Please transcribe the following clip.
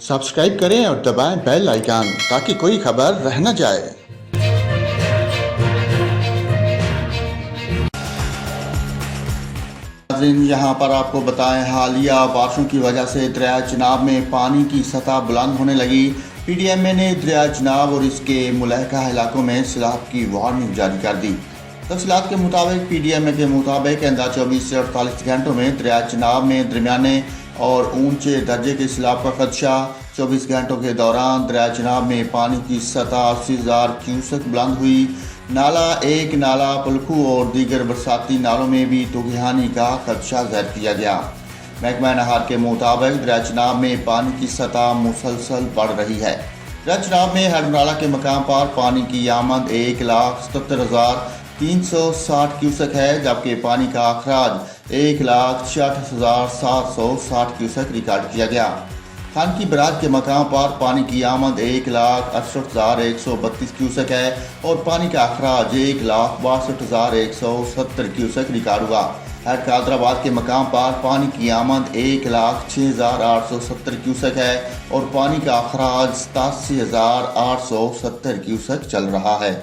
Subscribe करें और दबाएं बेल आइकन ताकि कोई खबर रह न जाए। यहाँ पर आपको बताएं, हालिया बारिशों की वजह से दरिया चिनाब में पानी की सतह बुलंद होने लगी। पीडीएमए ने दरिया चिनाब और इसके मुलहका इलाकों में सैलाब की वार्निंग जारी कर दी। तफसीलात के मुताबिक पीडीएमए के मुताबिक आइंदा 24 से 48 घंटों में दरिया चिनाब में दरमियाने और ऊंचे दर्जे के सैलाब का खदशा। 24 घंटों के दौरान दरिया चिनाब में पानी की सतह 80,000 क्यूसेक बुलंद हुई। नाला एक, नाला पलखू और दीगर बरसाती नालों में भी तूफ़ानी का खदशा ज़ाहिर किया गया। महकमा नहार के मुताबिक दरिया चिनाब में पानी की सतह मुसलसल बढ़ रही है। दरिया चिनाब में हर नाला के मकाम पर पानी की आमद 1,77,360 क्यूसेक है, जबकि पानी का अखराज 1,66,760 क्यूसेक रिकॉर्ड किया गया। खानकी बराज के मकाम पर पानी की आमद 1,68,132 क्यूसेक है और पानी का अखराज 1,62,170 क्यूसेक रिकॉर्ड हुआ। हैदराबाद के मकाम पर पानी की आमद 1,06,870 क्यूसेक है और पानी का अखराज 87,870 क्यूसेक चल रहा है।